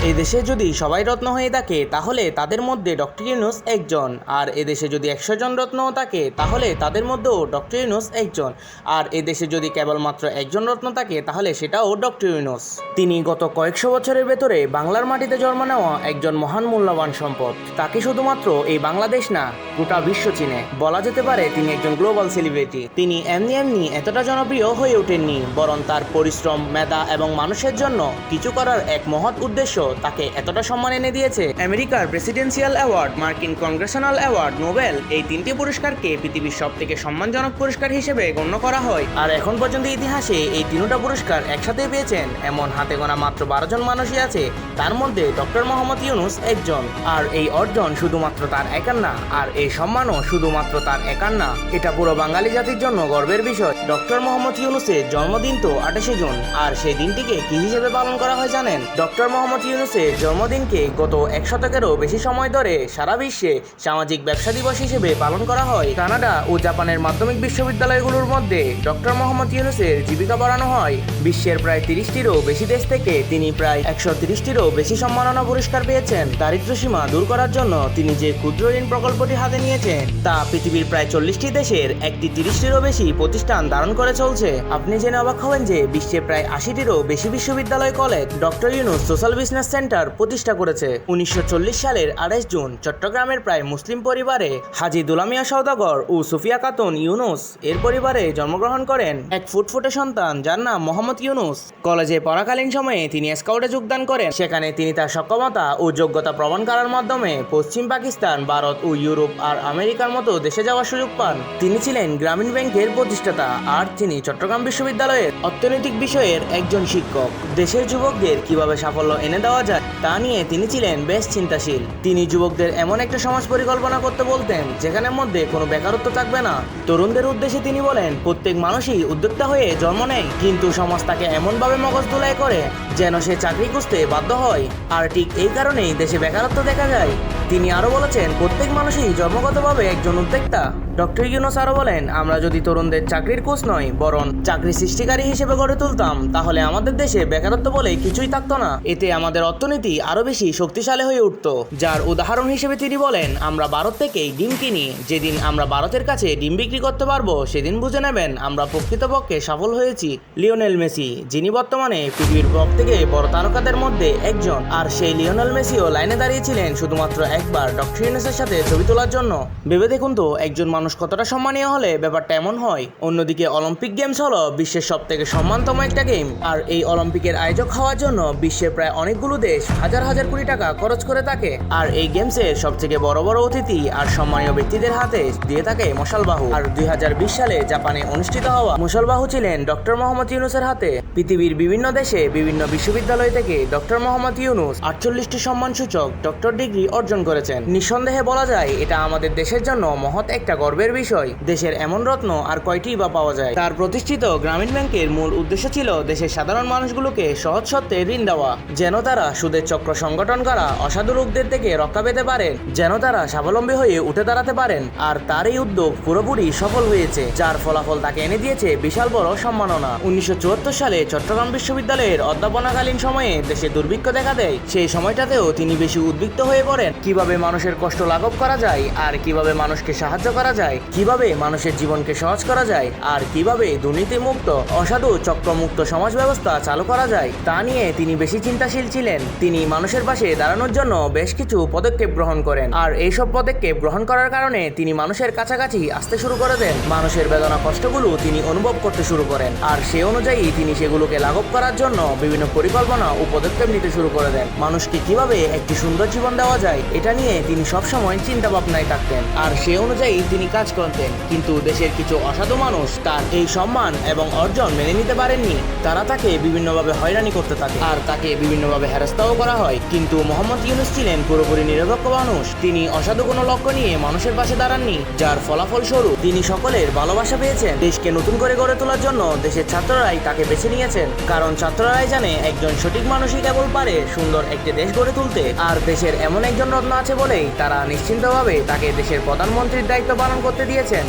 এই দেশে যদি সবাই রত্ন হয়ে থাকে তাহলে তাদের মধ্যে ডক্টর ইউনূস একজন, আর এদেশে যদি 100 জন রত্নও থাকে তাহলে তাদের মধ্যেও ডক্টর ইউনূস একজন, আর এদেশে যদি কেবলমাত্র একজন রত্ন থাকে তাহলে সেটাও ডক্টর ইউনূস। তিনি গত কয়েকশো বছরের ভেতরে বাংলার মাটিতে জন্ম নেওয়া একজন মহান মূল্যবান সম্পদ। তাকে শুধুমাত্র এই বাংলাদেশ না, গোটা বিশ্ব চিনে। বলা যেতে পারে তিনি একজন গ্লোবাল সেলিব্রিটি। তিনি এমনি এতটা জনপ্রিয় হয়ে ওঠেননি, বরং তার পরিশ্রম, মেধা এবং মানুষের জন্য কিছু করার এক মহৎ উদ্দেশ্য তাকে এতটা সম্মান এনে দিয়েছে। আমেরিকার প্রেসিডেন্সিয়াল অ্যাওয়ার্ড, মার্কিন কংগ্রেশনাল অ্যাওয়ার্ড, নোবেল, এই তিনটি পুরস্কারকে পৃথিবীর সবথেকে সম্মানজনক পুরস্কার হিসেবে গণ্য করা হয়। আর এখন পর্যন্ত ইতিহাসে এই তিনটা পুরস্কার একসাথে পেয়েছেন এমন হাতে গোনা মাত্র 12 জন মানুষই আছে, তার মধ্যে ডক্টর মোহাম্মদ ইউনূস একজন। আর এই অর্জন শুধুমাত্র তার একার না, আর এই সম্মানও শুধুমাত্র তার একার না, এটা পুরো বাঙালি জাতির জন্য গর্বের বিষয়। ডক্টর মোহাম্মদ ইউনূসের জন্মদিন তো 28শে জুন, আর সেই দিনটিকে কি হিসেবে পালন করা হয় জানেন? ডক্টর মোহাম্মদ ইউনূসের জন্মদিনকে গত 1 শতকেরও বেশি সময় ধরে সারা বিশ্বে সামাজিক ব্যবসা দিবস হিসেবে পালন করা হয়। কানাডা ও জাপানের মাধ্যমিক বিশ্ববিদ্যালয়গুলোর মধ্যে ডক্টর মোহাম্মদ ইউনূসের জীবিকা বাড়ানো হয়। বিশ্বের প্রায় 30টিরও বেশি দেশ থেকে তিনি প্রায় 130টিরও বেশি সম্মাননা পুরস্কার পেয়েছেন। দারিদ্র্যসীমা দূর করার জন্য তিনি যে ক্ষুদ্র ঋণ প্রকল্পটি হাতে নিয়েছেন তা পৃথিবীর প্রায় 40টি দেশের একটি 30টিরও বেশি প্রতিষ্ঠান ধারণ করে চলছে। আপনি জেনে অবাক হবেন যে বিশ্বে প্রায় 80টিরও বেশি বিশ্ববিদ্যালয় college doctor Yunus social business centre প্রতিষ্ঠা করেছে। 1940 সালের 28 জুন চট্টগ্রামের প্রায় মুসলিম পরিবারে হাজী দুলামিয়া সওদাগর ও সুফিয়া খাতুন ইউনূস এর পরিবারে জন্মগ্রহণ করেন এক ফুটফুটে সন্তান যার নাম মোহাম্মদ ইউনূস। কলেজে পড়াকালীন সময়ে তিনি স্কাউটে যোগদান করেন। সেখানে তিনি তার সক্ষমতা ও যোগ্যতা প্রমাণ করার মাধ্যমে পশ্চিম পাকিস্তান, ভারত ও ইউরোপ আর আমেরিকার মতো দেশে যাওয়ার সুযোগ পান। তিনি ছিলেন গ্রামীণ ব্যাংকের প্রতিষ্ঠাতা, আর তিনি চট্টগ্রাম বিশ্ববিদ্যালয়ের অর্থনৈতিক বিষয়ের একজন শিক্ষক। দেশের যুবকদের কিভাবে সাফল্য এনে দেওয়া যায় তা নিয়ে তিনি ছিলেন বেশ চিন্তাশীল। তিনি যুবকদের এমন একটা সমাজ পরিকল্পনা করতে বলতেন যেখানের মধ্যে কোনো বেকারত্ব থাকবে না। তরুণদের উদ্দেশ্যে তিনি বলেন, প্রত্যেক মানুষই উদ্যোক্তা হয়ে জন্ম নেয়, কিন্তু সমাজ তাকে এমনভাবে মগজ ধোলাই করে যেন সে চাকরি খুঁজতে বাধ্য হয়। আর ঠিক এই কারণেই দেশে বেকারত্ব দেখা যায়। তিনি আরও বলেছেন, প্রত্যেক মানুষই জন্মগতভাবে একজন উদ্যোক্তা। ডক্টর ইউনূস আরও বলেন, আমরা যদি তরুণদের চাকরির কোচ নয় বরং চাকরি সৃষ্টিকারী হিসেবে গড়ে তুলতাম তাহলে আমাদের দেশে বেকারত্ব বলে কিছুই থাকতো না। এতে আমাদের অর্থনীতি আরও বেশি শক্তিশালী হয়ে উঠত। যার উদাহরণ হিসেবে তিনি বলেন, আমরা ভারত থেকেই ডিম কিনি। যেদিন আমরা ভারতের কাছে ডিম বিক্রি করতে পারবো সেদিন বুঝে নেবেন আমরা প্রকৃতপক্ষে সফল হয়েছি। লিওনেল মেসি, যিনি বর্তমানে পৃথিবীর সবথেকে বড় তারকাদের মধ্যে একজন, আর সেই লিওনেল মেসিও লাইনে দাঁড়িয়েছিলেন শুধুমাত্র একবার ডক্টর ইউনূসের সাথে ছবি তোলার জন্য। ভেবে দেখুন তো একজন মানুষ কতটা সম্মানীয় হলে ব্যাপারটা এমন হয়। অন্যদিকে অলিম্পিক গেমস হলো বিশ্বের সবথেকে সম্মানতম একটা গেম, আর এই অলিম্পিকের আয়োজক হওয়ার জন্য বিশ্বের প্রায় অনেকগুলো দেশ হাজার হাজার কোটি টাকা খরচ করে থাকে। আর এই গেমসের সবথেকে বড় বড় অতিথি আর সম্মানীয় ব্যক্তিদের হাতে দিয়ে থাকে মশালবাহু। আর 2020 সালে জাপানে অনুষ্ঠিত হওয়া মশালবাহু ছিলেন ডক্টর মোহাম্মদ ইউনূসের হাতে। পৃথিবীর বিভিন্ন দেশে বিভিন্ন বিশ্ববিদ্যালয় থেকে ডক্টর মোহাম্মদ ইউনূস 48টি সম্মানসূচক ডক্টর ডিগ্রি অর্জন করেছেন। নিঃসন্দেহে বলা যায় এটা আমাদের দেশের জন্য মহৎ একটা গর্বের বিষয়। দেশের এমন রত্ন আর কয়টি বা পাওয়া যায়। তার প্রতিষ্ঠিত গ্রামীণ ব্যাংকের মূল উদ্দেশ্য ছিল দেশের সাধারণ মানুষগুলোকে সহজ শর্তে ঋণ দেওয়া, যেন তারা সুদের চক্র সংগঠন করা অসাধু লোকদের থেকে রক্ষা পেতে পারেন, যেন তারা স্বাবলম্বী হয়ে উঠে দাঁড়াতে পারেন। আর তার এই উদ্যোগ পুরোপুরি সফল হয়েছে, যার ফলাফল তাকে এনে দিয়েছে বিশাল বড় সম্মাননা। 1974 সালে চট্টগ্রাম বিশ্ববিদ্যালয়ের অধ্যাপনাকালীন সময়ে দেশে দুর্ভিক্ষ দেখা দেয়। সেই সময়টাতেও তিনি বেশি উদ্বিগ্ন হয়ে পড়েন কিভাবে মানুষের কষ্ট লাঘব করা যায়, আর কিভাবে মানুষকে সাহায্য করা যায়, কিভাবে মানুষের জীবনকে সহজ করা যায়, আর কিভাবে দুর্নীতিমুক্ত অসাধু চক্রমুক্ত সমাজ ব্যবস্থা চালু করা যায় তা নিয়ে তিনি বেশি চিন্তাশীল ছিলেন। তিনি মানুষের পাশে দাঁড়ানোর জন্য বেশ কিছু পদক্ষেপ গ্রহণ করেন, আর এইসব পদক্ষেপ গ্রহণ করার কারণে তিনি মানুষের কাছাকাছি আসতে শুরু করে দেন। মানুষের বেদনা কষ্টগুলো তিনি অনুভব করতে শুরু করেন, আর সে অনুযায়ী তিনি সেগুলোকে লাঘব করার জন্য বিভিন্ন পরিকল্পনা ও পদক্ষেপ নিতে শুরু করে দেন। মানুষকে কিভাবে একটি সুন্দর জীবন দেওয়া যায় এটা নিয়ে তিনি সবসময় চিন্তা ভাবনায় থাকতেন, আর সে অনুযায়ী তিনি কাজ করতেন। কিন্তু দেশের কিছু অসাধু মানুষ তার এই সম্মান এবং অর্জন মেনে নিতে পারেননি। তারা তাকে বিভিন্নভাবে হয়রানি করতে থাকে, আর তাকে বিভিন্নভাবে হেনস্থাও করা হয়। কিন্তু মোহাম্মদ ইউনূস ছিলেন পুরোপুরি নিরপেক্ষ মানুষ। তিনি অসাধু কোনো লক্ষ্য নিয়ে মানুষের পাশে দাঁড়াননি, যার ফলাফল স্বরূপ তিনি সকলের ভালোবাসা পেয়েছেন। দেশকে নতুন করে গড়ে তোলার জন্য দেশের ছাত্ররাই তাকে বেছে নিয়েছেন, কারণ ছাত্ররাই জানে একজন সঠিক মানুষই কেবল পারে সুন্দর একটি দেশ গড়ে তুলতে। আর দেশের এমন একজন রত্ন আছে বলেই তারা নিশ্চিন্তভাবে তাকে দেশের প্রধানমন্ত্রীর দায়িত্ব পালন করতে দিয়েছেন।